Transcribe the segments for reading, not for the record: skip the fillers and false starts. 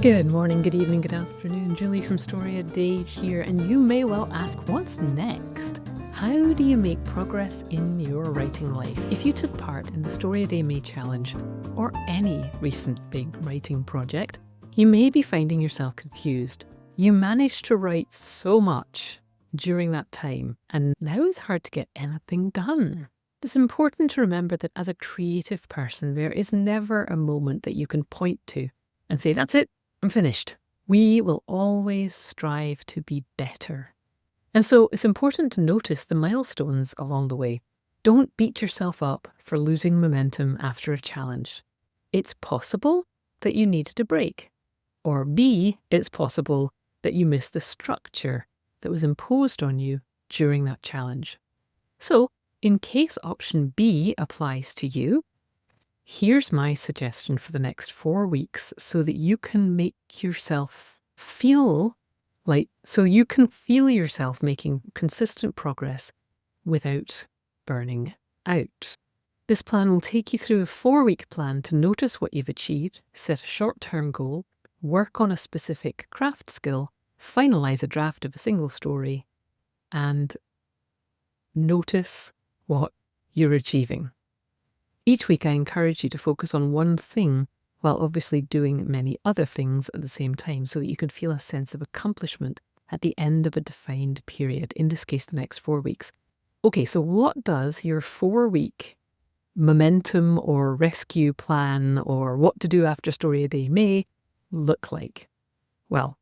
Good morning, good evening, good afternoon. Julie from Story a Day here, and you may well ask, what's next? How do you make progress in your writing life? If you took part in the Story a Day May Challenge or any recent big writing project, you may be finding yourself confused. You managed to write so much during that time, and now it's hard to get anything done. It's important to remember that as a creative person, there is never a moment that you can point to and say, that's it, I'm finished. We will always strive to be better. And so it's important to notice the milestones along the way. Don't beat yourself up for losing momentum after a challenge. It's possible that you needed a break. Or B, it's possible that you missed the structure that was imposed on you during that challenge. So, in case option B applies to you, here's my suggestion for the next 4 weeks so that you can make yourself feel yourself making consistent progress without burning out. This plan will take you through a 4-week plan to notice what you've achieved, set a short-term goal, work on a specific craft skill, finalize a draft of a single story, and notice what you're achieving. Each week I encourage you to focus on one thing while obviously doing many other things at the same time so that you can feel a sense of accomplishment at the end of a defined period, in this case the next 4 weeks. Okay, so what does your 4-week momentum or rescue plan or what to do after Story a Day May look like? Well,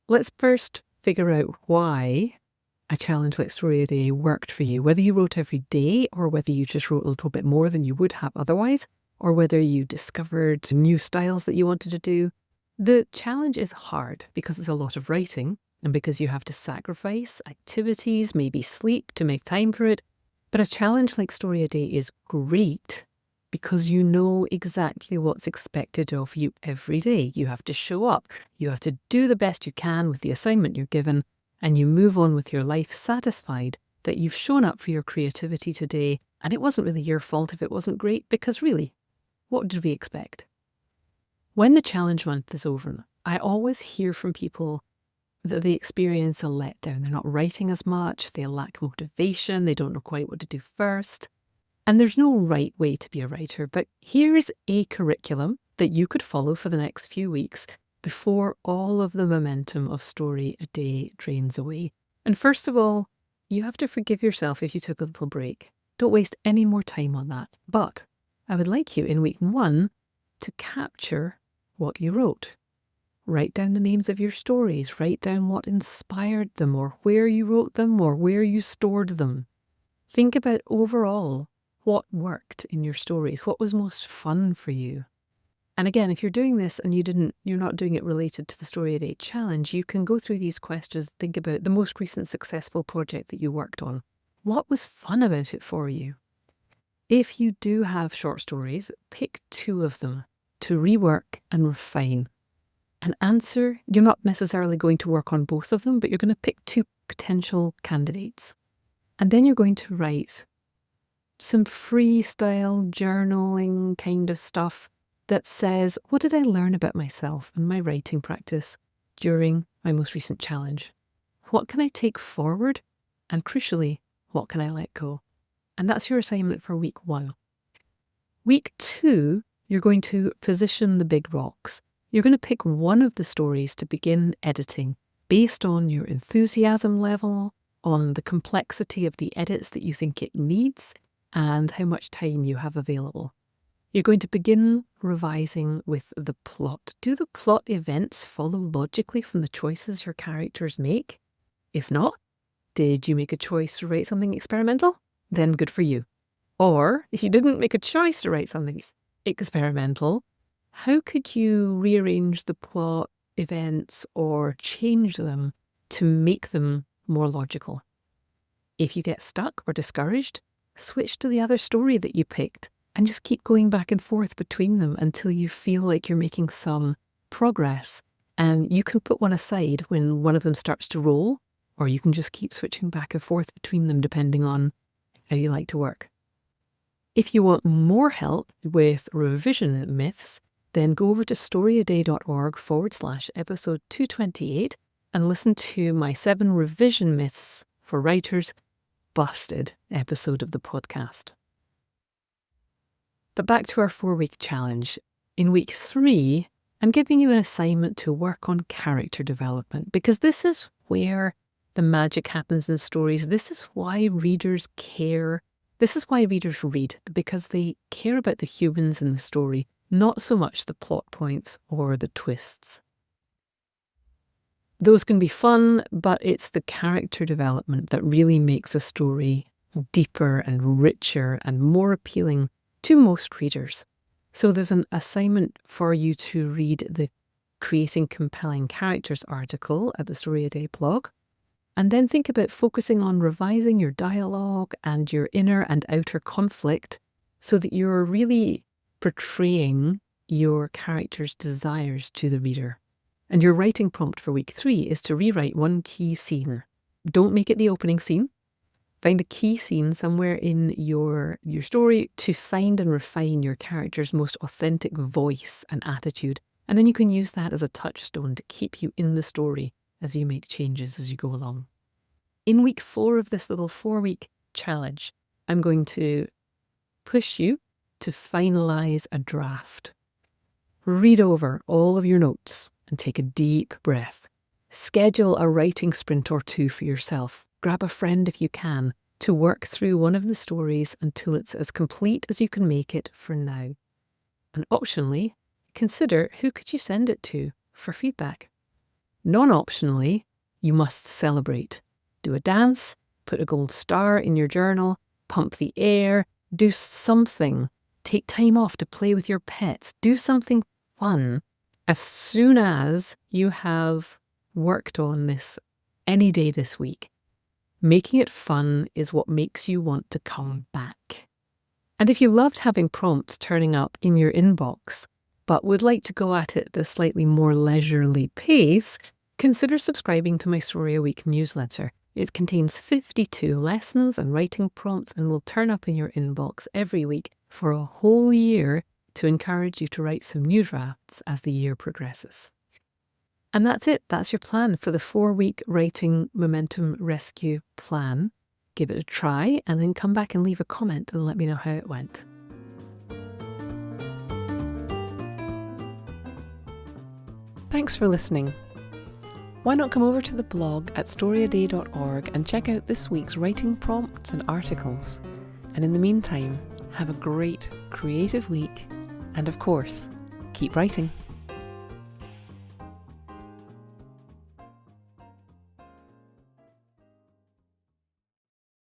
let's first figure out why a challenge like Story a Day worked for you, whether you wrote every day or whether you just wrote a little bit more than you would have otherwise, or whether you discovered new styles that you wanted to do. The challenge is hard because it's a lot of writing and because you have to sacrifice activities, maybe sleep to make time for it. But a challenge like Story a Day is great because you know exactly what's expected of you every day. You have to show up. You have to do the best you can with the assignment you're given, and you move on with your life satisfied that you've shown up for your creativity today, and it wasn't really your fault if it wasn't great, because really, what did we expect? When the challenge month is over, I always hear from people that they experience a letdown. They're not writing as much, they lack motivation, they don't know quite what to do first. And there's no right way to be a writer, but here's a curriculum that you could follow for the next few weeks before all of the momentum of Story a Day drains away. And first of all, you have to forgive yourself if you took a little break. Don't waste any more time on that. But I would like you in week 1 to capture what you wrote. Write down the names of your stories. Write down what inspired them, or where you wrote them, or where you stored them. Think about overall what worked in your stories. What was most fun for you? And again, if you're doing this and you're not doing it related to the Story a Day challenge, you can go through these questions, think about the most recent successful project that you worked on. What was fun about it for you? If you do have short stories, pick 2 of them to rework and refine. And answer, you're not necessarily going to work on both of them, but you're going to pick 2 potential candidates. And then you're going to write some freestyle journaling kind of stuff that says, what did I learn about myself and my writing practice during my most recent challenge? What can I take forward? And crucially, what can I let go? And that's your assignment for week 1. Week 2, you're going to position the big rocks. You're going to pick one of the stories to begin editing based on your enthusiasm level, on the complexity of the edits that you think it needs, and how much time you have available. You're going to begin revising with the plot. Do the plot events follow logically from the choices your characters make? If not, did you make a choice to write something experimental? Then good for you. Or, if you didn't make a choice to write something experimental, how could you rearrange the plot events or change them to make them more logical? If you get stuck or discouraged, switch to the other story that you picked and just keep going back and forth between them until you feel like you're making some progress. And you can put one aside when one of them starts to roll, or you can just keep switching back and forth between them depending on how you like to work. If you want more help with revision myths, then go over to storyaday.org/episode 228 and listen to my 7 revision myths for writers busted episode of the podcast. But back to our 4-week challenge. In week 3, I'm giving you an assignment to work on character development, because this is where the magic happens in stories. This is why readers care. This is why readers read, because they care about the humans in the story, not so much the plot points or the twists. Those can be fun, but it's the character development that really makes a story deeper and richer and more appealing to most readers. So there's an assignment for you to read the Creating Compelling Characters article at the Story a Day blog, and then think about focusing on revising your dialogue and your inner and outer conflict so that you're really portraying your character's desires to the reader. And your writing prompt for week 3 is to rewrite one key scene. Don't make it the opening scene. Find a key scene somewhere in your story to find and refine your character's most authentic voice and attitude. And then you can use that as a touchstone to keep you in the story as you make changes as you go along. In week 4 of this little 4-week challenge, I'm going to push you to finalize a draft. Read over all of your notes and take a deep breath. Schedule a writing sprint or 2 for yourself. Grab a friend if you can to work through one of the stories until it's as complete as you can make it for now. And optionally, consider who could you send it to for feedback. Non-optionally, you must celebrate. Do a dance, put a gold star in your journal, pump the air, do something. Take time off to play with your pets. Do something fun as soon as you have worked on this any day this week. Making it fun is what makes you want to come back. And if you loved having prompts turning up in your inbox, but would like to go at it at a slightly more leisurely pace, consider subscribing to my Story a Week newsletter. It contains 52 lessons and writing prompts and will turn up in your inbox every week for a whole year to encourage you to write some new drafts as the year progresses. And that's it. That's your plan for the 4-week Writing Momentum Rescue plan. Give it a try and then come back and leave a comment and let me know how it went. Thanks for listening. Why not come over to the blog at storyaday.org and check out this week's writing prompts and articles. And in the meantime, have a great creative week and, of course, keep writing.